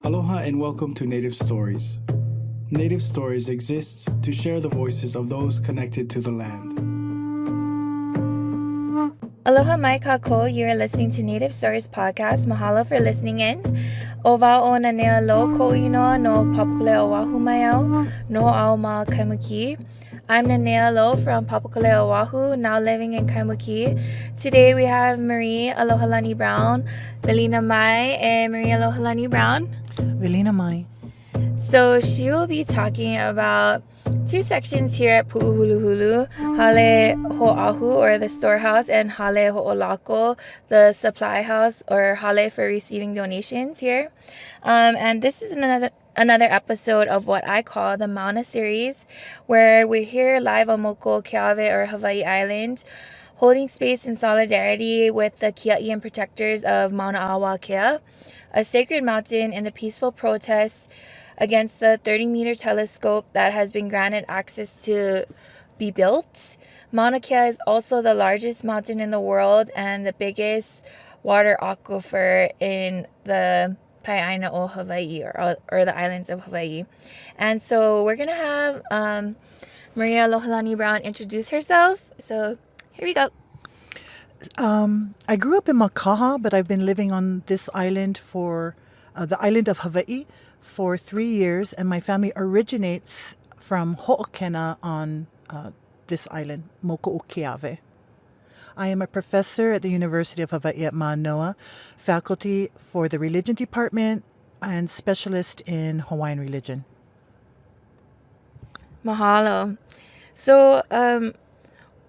Aloha and welcome to Native Stories. Native Stories exists to share the voices of those connected to the land. Aloha mai kako, you're listening to Native Stories podcast. Mahalo for listening in. Ova o na nea lo ko inoa no Papakule Oahu mai au, no au ma Kaimuki. I'm Nanea Lo from Papakule Oahu, now living in Kaimuki. Today we have Marie Alohalani Brown, Melina Mai, and Marie Alohalani Brown. Melina Mai. So she will be talking about two sections here at Puʻuhuluhulu, Hale HōʻAhu, or the storehouse, and Hale HoʻOlako, the supply house, or Hale for receiving donations here. And this is another episode of what I call the Mauna series, where we're here live on Moko Keawe, or Hawaii Island, holding space in solidarity with the Kia'i and protectors of Mauna Awa Kea, a sacred mountain in the peaceful protests against the 30-meter telescope that has been granted access to be built. Mauna Kea is also the largest mountain in the world and the biggest water aquifer in the Paeaina o Hawaii, or the islands of Hawaii. And so we're going to have Maria Alohalani Brown introduce herself. So here we go. I grew up in Makaha, but I've been living on this island for the island of Hawaii for 3 years, and my family originates from Ho'okena on this island, Moku'ukeawe. I am a professor at the University of Hawaii at Mauna, faculty for the Religion Department, and specialist in Hawaiian religion. Mahalo. So,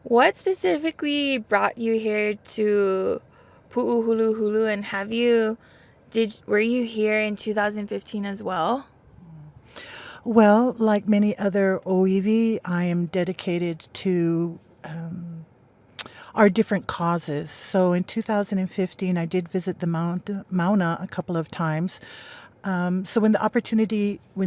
what specifically brought you here to Puʻuhuluhulu, and were you here in 2015 as well? Well, like many other oiwi, I am dedicated to our different causes. So in 2015, I did visit the Mauna a couple of times. So when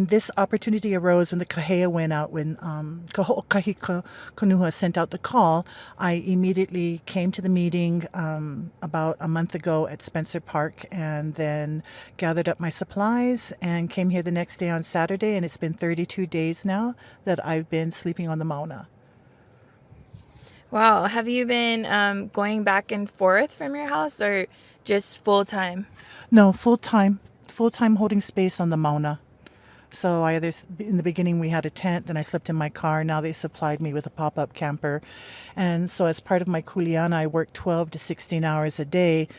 this opportunity arose, when the kahea went out, when ka hoʻokahi Kanuha sent out the call, I immediately came to the meeting about a month ago at Spencer Park, and then gathered up my supplies and came here the next day on Saturday, and it's been 32 days now that I've been sleeping on the Mauna. Wow. Have you been going back and forth from your house, or just full-time? No, full-time holding space on the Mauna. So in the beginning we had a tent, then I slept in my car. Now they supplied me with a pop-up camper. And so as part of my kuleana, I work 12 to 16 hours a day,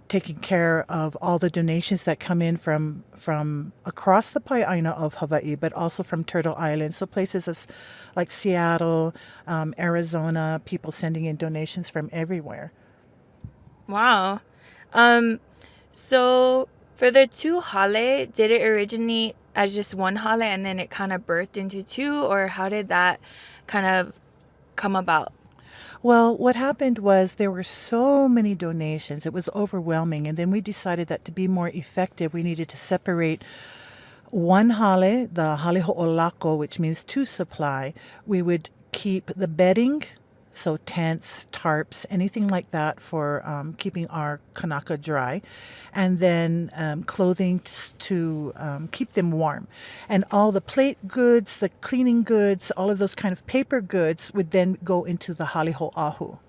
taking care of all the donations that come in from across the Paeaina of Hawaii, but also from Turtle Island. So places like Seattle, Arizona, people sending in donations from everywhere. Wow. So for the two hale, did it originate as just one hale and then it kind of birthed into two, or how did that kind of come about? Well, what happened was there were so many donations. It was overwhelming. And then we decided that to be more effective, we needed to separate one hale, the Hale HoʻOlako, which means two supply. We would keep the bedding, so tents, tarps, anything like that for keeping our kanaka dry, and then clothing to keep them warm. And all the plate goods, the cleaning goods, all of those kind of paper goods would then go into the Hale HōʻAhu.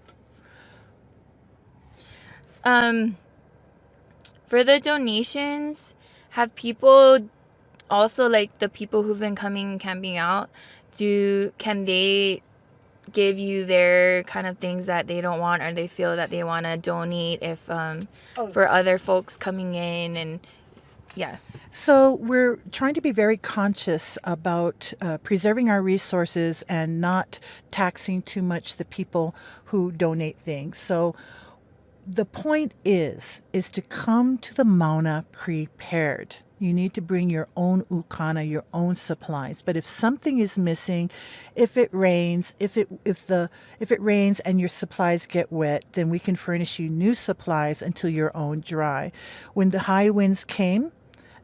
For the donations, have people also, like the people who've been coming and camping out, can they give you their kind of things that they don't want, or they feel that they want to donate if for other folks coming in? And yeah, so we're trying to be very conscious about preserving our resources and not taxing too much the people who donate things. So the point is to come to the Mauna prepared. You need to bring your own ukana, your own supplies. But if something is missing, if it rains, if it rains and your supplies get wet, then we can furnish you new supplies until your own dry. When the high winds came,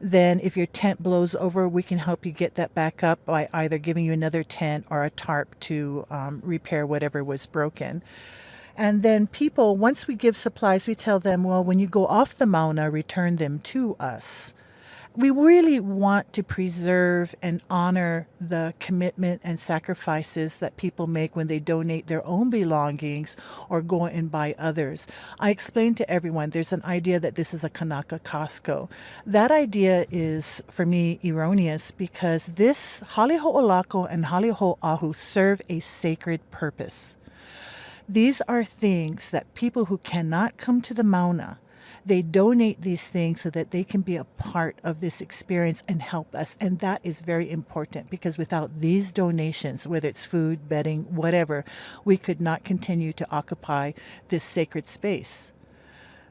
then if your tent blows over, we can help you get that back up by either giving you another tent or a tarp to repair whatever was broken. And then people, once we give supplies, we tell them, well, when you go off the Mauna, return them to us. We really want to preserve and honor the commitment and sacrifices that people make when they donate their own belongings or go and buy others. I explained to everyone there's an idea that this is a Kanaka Costco. That idea is, for me, erroneous because this Hale HoʻOlako and Hale HōʻAhu serve a sacred purpose. These are things that people who cannot come to the Mauna, they donate these things so that they can be a part of this experience and help us. And that is very important because without these donations, whether it's food, bedding, whatever, we could not continue to occupy this sacred space.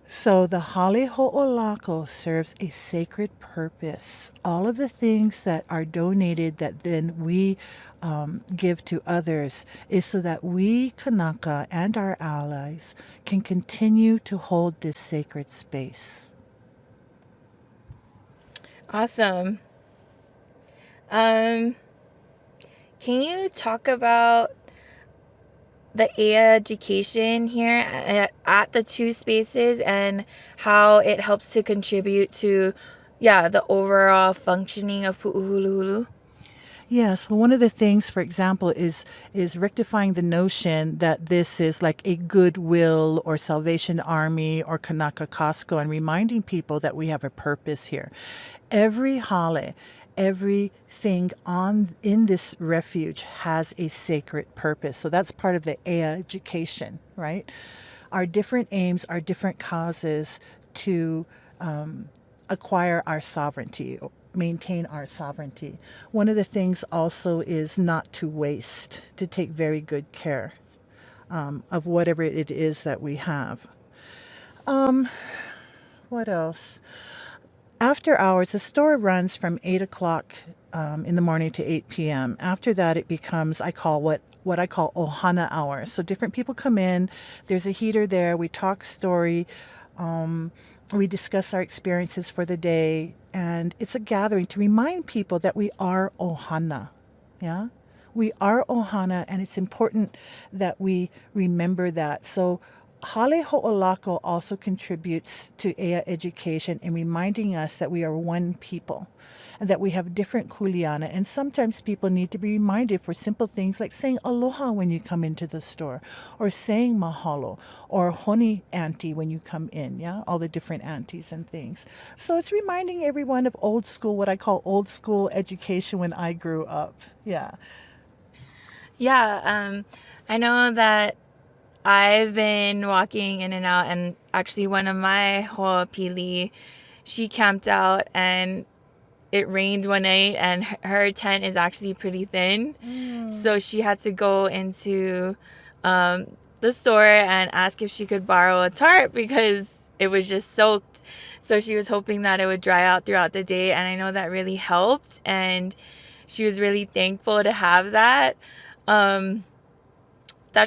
So the Hale HoʻOlako serves a sacred purpose. All of the things that are donated that then we give to others is so that we, Kanaka, and our allies can continue to hold this sacred space. Awesome. Can you talk about the EA education here at the two spaces and how it helps to contribute to, the overall functioning of Puʻuhuluhulu? Yes, well, one of the things, for example, is rectifying the notion that this is like a Goodwill or Salvation Army or Kanaka Costco and reminding people that we have a purpose here. Every hale, everything in this refuge has a sacred purpose. So that's part of the EA education, right? Our different aims, our different causes to acquire our sovereignty, maintain our sovereignty. One of the things also is not to waste, to take very good care of whatever it is that we have. What else? After hours, the store runs from 8 o'clock in the morning to 8 p.m. After that, it becomes, what I call ohana hour. So different people come in, there's a heater there, we talk story, we discuss our experiences for the day, and it's a gathering to remind people that we are ohana. Yeah? We are ohana, and it's important that we remember that. So Hale HoʻOlako also contributes to EA education in reminding us that we are one people and that we have different kuleana. And sometimes people need to be reminded for simple things like saying aloha when you come into the store, or saying mahalo, or honi auntie when you come in, all the different aunties and things. So it's reminding everyone of old school, what I call old school education when I grew up. I know that I've been walking in and out, and actually one of my hoʻopili, she camped out and it rained one night, and her tent is actually pretty thin. So she had to go into the store and ask if she could borrow a tarp because it was just soaked. So she was hoping that it would dry out throughout the day, and I know that really helped, and she was really thankful to have that. That's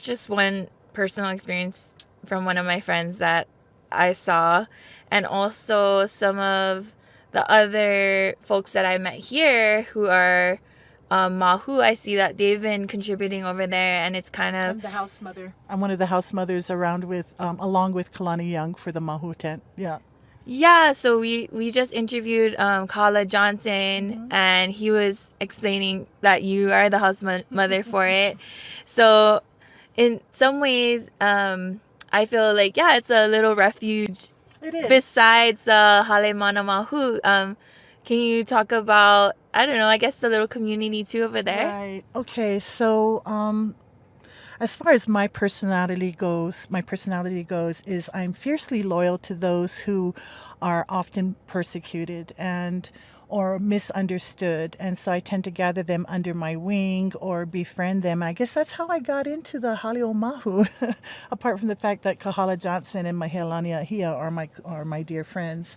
just one personal experience from one of my friends that I saw, and also some of the other folks that I met here who are mahu. I see that they've been contributing over there, and it's kind of... I'm the house mother. I'm one of the house mothers along with Kalani Young for the mahu tent. So we just interviewed Kala Johnson, and he was explaining that you are the house mother for it. So in some ways, I feel like, it's a little refuge. It is. Besides the Hale Mana Mahu. Can you talk about, I don't know, I guess the little community too over there? Right. Okay. So as far as my personality goes, is I'm fiercely loyal to those who are often persecuted or misunderstood, and so I tend to gather them under my wing or befriend them. And I guess that's how I got into the Hale Mahu, apart from the fact that Kahala Johnson and Mahealani Ahia are my dear friends.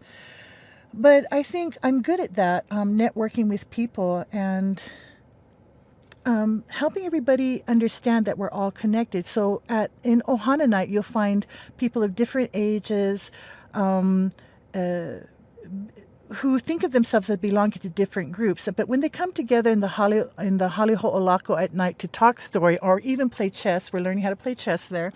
But I think I'm good at that, networking with people and helping everybody understand that we're all connected. So in Ohana Night, you'll find people of different ages, who think of themselves as belonging to different groups. But when they come together in the Hale HoʻOlako at night to talk story or even play chess, we're learning how to play chess there,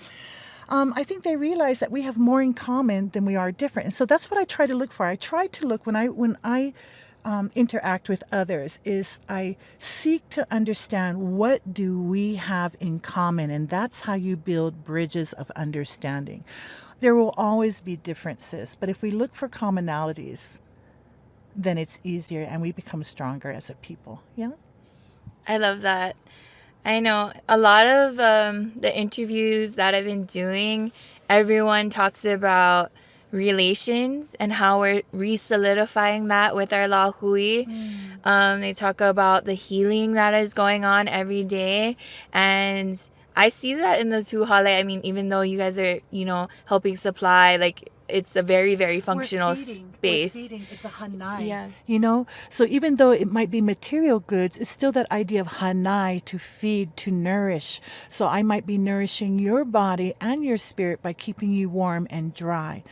I think they realize that we have more in common than we are different. And so that's what I try to look for. I try to look when I interact with others is I seek to understand what do we have in common, and that's how you build bridges of understanding. There will always be differences, but if we look for commonalities, then it's easier and we become stronger as a people. Yeah. I love that. I know a lot of the interviews that I've been doing, everyone talks about relations and how we're re-solidifying that with our lahui. They talk about the healing that is going on every day. And I see that in the two hale. I mean, even though you guys are, helping supply, like, it's a very, very functional space. We're feeding. It's a hanai. Yeah. So even though it might be material goods, it's still that idea of hanai, to feed, to nourish. So I might be nourishing your body and your spirit by keeping you warm and dry.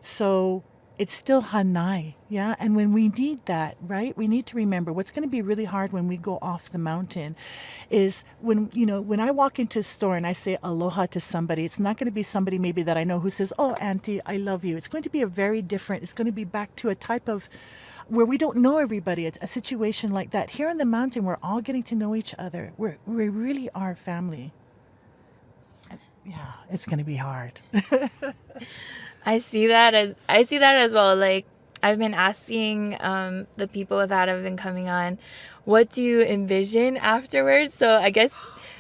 So it's still hanai, yeah? And when we need that, right, we need to remember what's going to be really hard when we go off the mountain is when I walk into a store and I say aloha to somebody, it's not going to be somebody maybe that I know who says, oh, auntie, I love you. It's going to be it's going to be back to a type of where we don't know everybody, a situation like that. Here on the mountain, we're all getting to know each other. We really are family. Yeah, it's going to be hard. I see that as well. Like, I've been asking the people that have been coming on, what do you envision afterwards? So I guess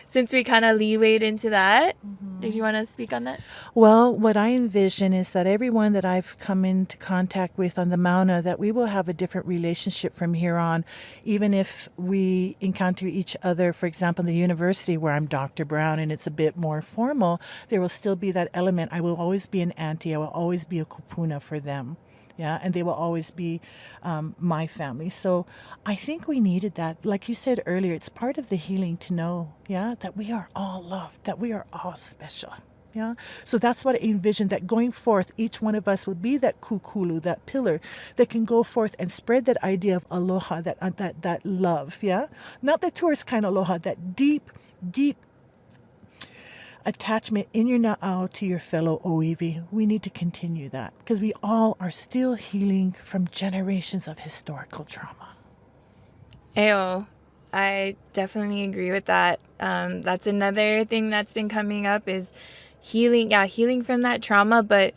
since we kind of leewayed into that, did you want to speak on that? Well, what I envision is that everyone that I've come into contact with on the Mauna, that we will have a different relationship from here on, even if we encounter each other, for example, in the university where I'm Dr. Brown and it's a bit more formal, there will still be that element. I will always be an auntie. I will always be a kupuna for them. Yeah, and they will always be my family. So I think we needed that. Like you said earlier, it's part of the healing to know, yeah, that we are all loved, that we are all special. Yeah. So that's what I envision, that going forth, each one of us will be that kukulu, that pillar that can go forth and spread that idea of aloha, that love. Yeah. Not the tourist kind of aloha, that deep, deep attachment in your na'au to your fellow oiwi. We need to continue that because we all are still healing from generations of historical trauma. Ayo, I definitely agree with that. That's another thing that's been coming up is healing. Yeah, healing from that trauma, but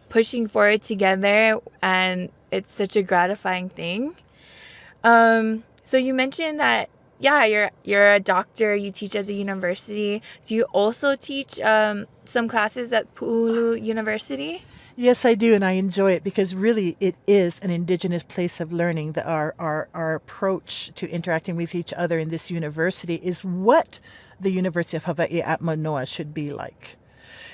pushing forward together, and it's such a gratifying thing. So you mentioned that, yeah, you're a doctor, you teach at the university. Do you also teach some classes at Puʻuhuluhulu University? Yes, I do, and I enjoy it because really it is an indigenous place of learning. That our approach to interacting with each other in this university is what the University of Hawaii at Manoa should be like.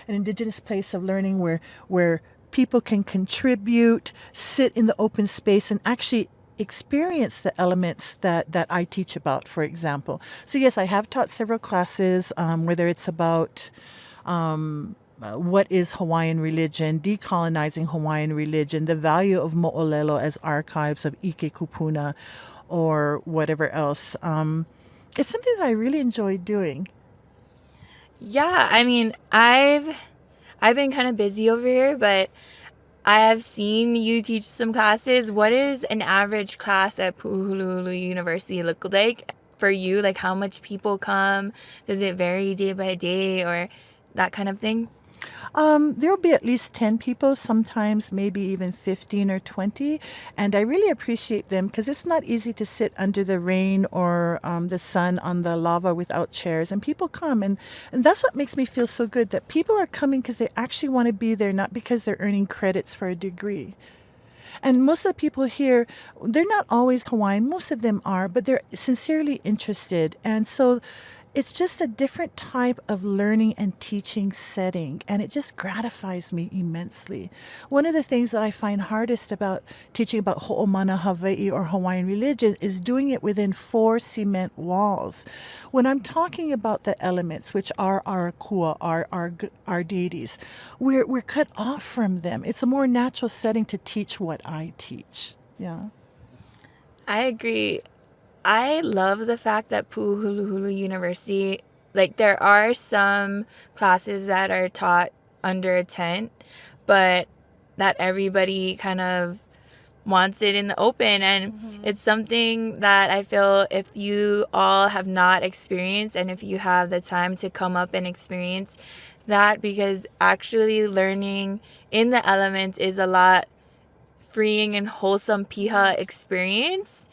An indigenous place of learning where people can contribute, sit in the open space, and actually experience the elements that I teach about, for example. So yes, I have taught several classes, whether it's about what is Hawaiian religion, decolonizing Hawaiian religion, the value of mo'olelo as archives of Ike Kupuna, or whatever else. It's something that I really enjoy doing. Yeah, I mean, I've been kind of busy over here, but I have seen you teach some classes. What does an average class at Puʻuhuluhulu University look like for you? Like, how much people come? Does it vary day by day or that kind of thing? There will be at least 10 people, sometimes maybe even 15 or 20. And I really appreciate them because it's not easy to sit under the rain or the sun on the lava without chairs. And people come. And that's what makes me feel so good, that people are coming because they actually want to be there, not because they're earning credits for a degree. And most of the people here, they're not always Hawaiian. Most of them are, but they're sincerely interested. And so it's just a different type of learning and teaching setting, and it just gratifies me immensely. One of the things that I find hardest about teaching about ho'omana Hawaii or Hawaiian religion is doing it within 4 cement walls. When I'm talking about the elements, which are our kua, our deities, we're cut off from them. It's a more natural setting to teach what I teach. Yeah. I agree. I love the fact that Puʻuhuluhulu University, like, there are some classes that are taught under a tent, but that everybody kind of wants it in the open. And it's something that I feel if you all have not experienced, and if you have the time to come up and experience that, because actually learning in the elements is a lot freeing and wholesome piha experience.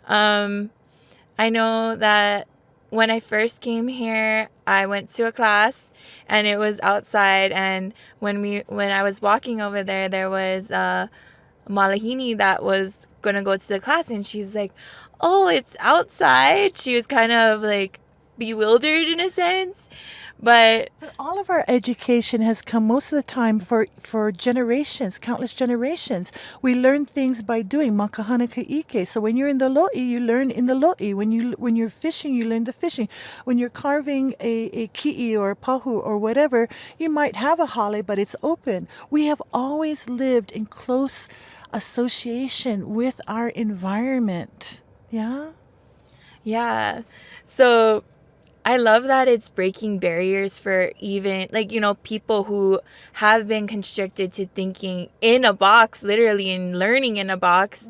I know that when I first came here, I went to a class and it was outside, and when I was walking over there was a malahini that was gonna go to the class, and she's like, "Oh, it's outside." She was kind of like bewildered in a sense. But all of our education has come most of the time for generations, countless generations. We learn things by doing makahana ka'ike. So when you're in the lo'i, you learn in the lo'i. When you're fishing, you learn the fishing. When you're carving a ki'i or a pahu or whatever, you might have a hale, but it's open. We have always lived in close association with our environment. Yeah? Yeah. So I love that it's breaking barriers for even, like, people who have been constricted to thinking in a box, literally, and learning in a box,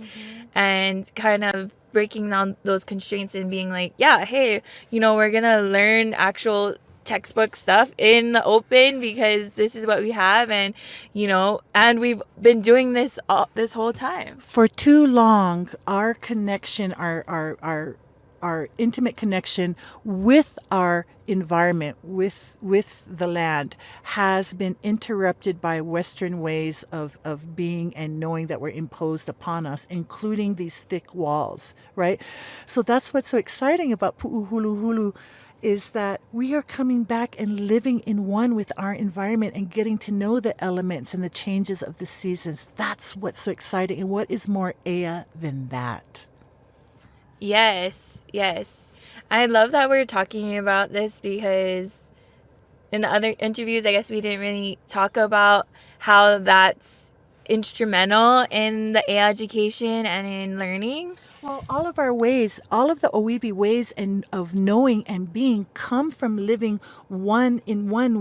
and kind of breaking down those constraints and being like, yeah, hey, we're going to learn actual textbook stuff in the open because this is what we have, and we've been doing this this whole time. For too long, our connection, our intimate connection with our environment, with the land, has been interrupted by Western ways of being and knowing that we're imposed upon us, including these thick walls, right? So that's what's so exciting about Puʻuhuluhulu, is that we are coming back and living in one with our environment and getting to know the elements and the changes of the seasons. That's what's so exciting. And what is more ea than that? Yes. I love that we're talking about this, because in the other interviews, I guess we didn't really talk about how that's instrumental in the ea education and in learning. Well, all of our ways, all of the Oiwi ways and of knowing and being come from living one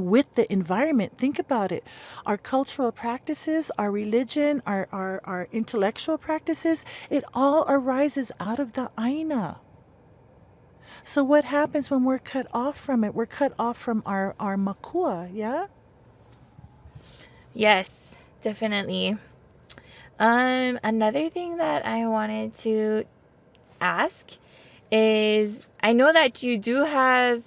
with the environment. Think about it. Our cultural practices, our religion, our intellectual practices, it all arises out of the aina. So what happens when we're cut off from it? We're cut off from our makua, yeah? Yes, definitely. Another thing that I wanted to ask is, I know that you do have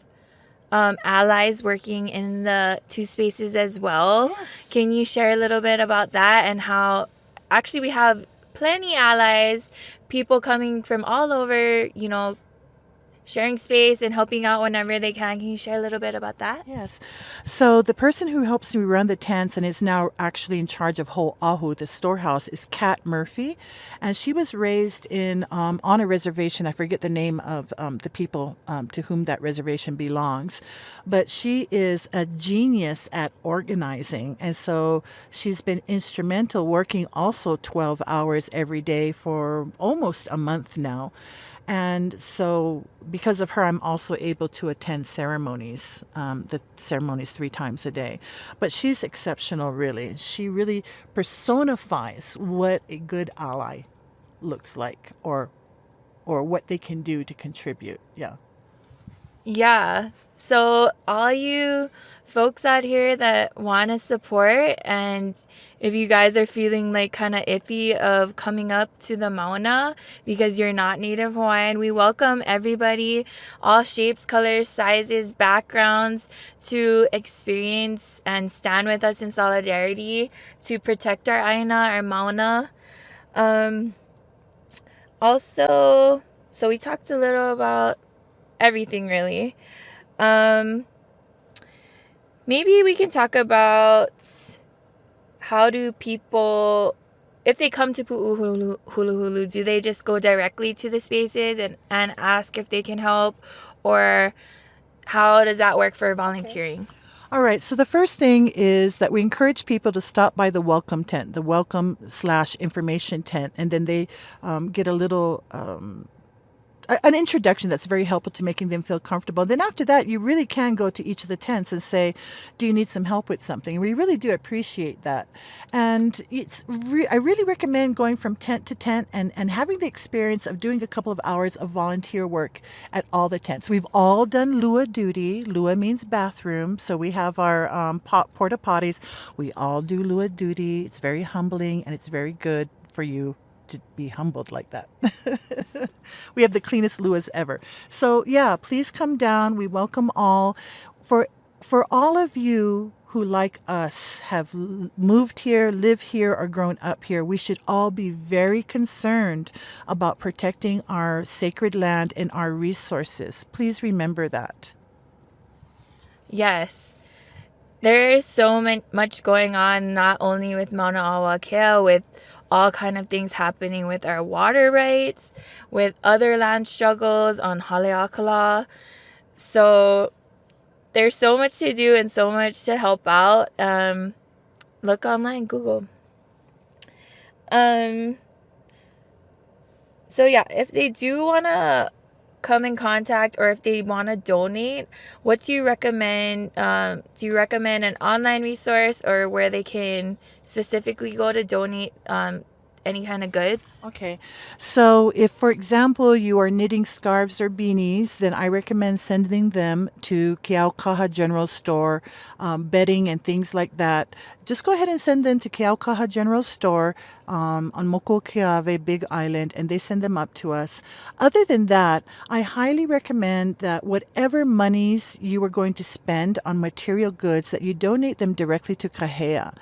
allies working in the two spaces as well. Yes. Can you share a little bit about that, and how actually we have plenty allies, people coming from all over, sharing space and helping out whenever they can. Can you share a little bit about that? Yes. So the person who helps me run the tents and is now actually in charge of HōʻAhu, the storehouse, is Kat Murphy. And she was raised on a reservation. I forget the name of the people to whom that reservation belongs. But she is a genius at organizing. And so she's been instrumental, working also 12 hours every day for almost a month now. And so because of her, I'm also able to attend ceremonies, the ceremonies 3 times a day. But she's exceptional, really. She really personifies what a good ally looks like, or what they can do to contribute. Yeah. Yeah. So all you folks out here that want to support, and if you guys are feeling like kind of iffy of coming up to the Mauna because you're not Native Hawaiian, we welcome everybody, all shapes, colors, sizes, backgrounds, to experience and stand with us in solidarity to protect our Aina, our Mauna. Also, so we talked a little about everything, really. Maybe we can talk about how do people, if they come to Puʻuhuluhulu, do they just go directly to the spaces and ask if they can help, or how does that work for volunteering? Okay. All right. So the first thing is that we encourage people to stop by the welcome tent, the welcome/information tent, and then they get a little an introduction that's very helpful to making them feel comfortable. Then after that, you really can go to each of the tents and say, do you need some help with something? We really do appreciate that. And I really recommend going from tent to tent and having the experience of doing a couple of hours of volunteer work at all the tents. We've all done lua duty. Lua means bathroom. So we have our porta potties. We all do lua duty. It's very humbling and it's very good for you to be humbled like that. We have the cleanest luas ever. So yeah, please come down. We welcome all. For all of you who, like us, have moved here, live here, or grown up here, we should all be very concerned about protecting our sacred land and our resources. Please remember that. Yes. There is so much going on, not only with Mauna Awakea, with all kind of things happening with our water rights, with other land struggles on Haleakala. So there's so much to do and so much to help out. Look online, Google. So yeah, if they do want to come in contact or if they want to donate, what do you recommend? Do you recommend an online resource or where they can specifically go to donate any kind of goods? Okay. So if, for example, you are knitting scarves or beanies, then I recommend sending them to Keaukaha General Store, bedding and things like that. Just go ahead and send them to Keaukaha General Store on Mokuokeawe, Big Island, and they send them up to us. Other than that, I highly recommend that whatever monies you are going to spend on material goods, that you donate them directly to Kahea.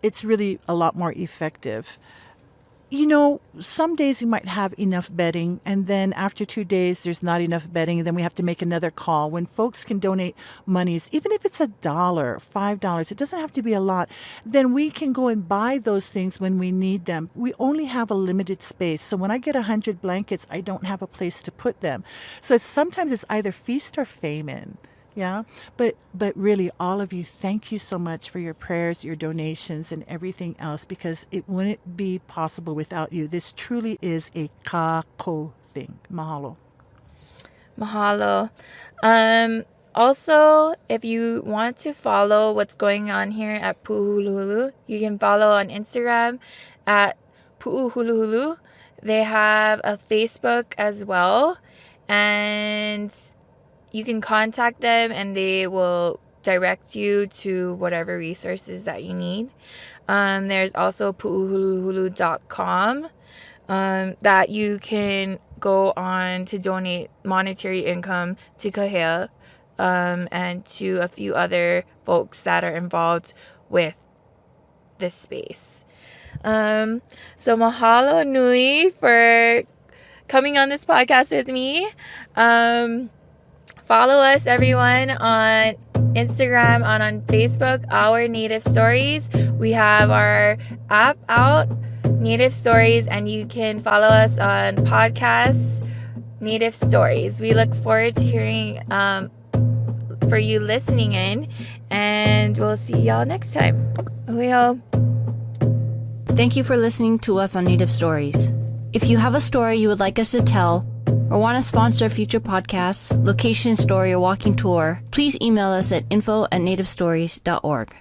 It's really a lot more effective. You know, some days we might have enough bedding, and then after 2 days there's not enough bedding, and then we have to make another call. When folks can donate monies, even if it's $1, $5, it doesn't have to be a lot, then we can go and buy those things when we need them. We only have a limited space. So when I get 100 blankets, I don't have a place to put them. So sometimes it's either feast or famine. Yeah, but really, all of you, thank you so much for your prayers, your donations, and everything else, because it wouldn't be possible without you. This truly is a kako thing. Mahalo. Mahalo. Also, if you want to follow what's going on here at Puʻuhuluhulu, you can follow on Instagram at Puʻuhuluhulu. They have a Facebook as well, and you can contact them and they will direct you to whatever resources that you need. There's also puʻuhuluhulu.com that you can go on to donate monetary income to Kahea and to a few other folks that are involved with this space. So mahalo nui for coming on this podcast with me. Follow us, everyone, on Instagram and on Facebook, Our Native Stories. We have our app out, Native Stories, and you can follow us on podcasts, Native Stories. We look forward to hearing for you listening in, and we'll see y'all next time. Ohiho. Thank you for listening to us on Native Stories. If you have a story you would like us to tell, or want to sponsor future podcasts, location story, or walking tour, please email us at info@nativestories.org.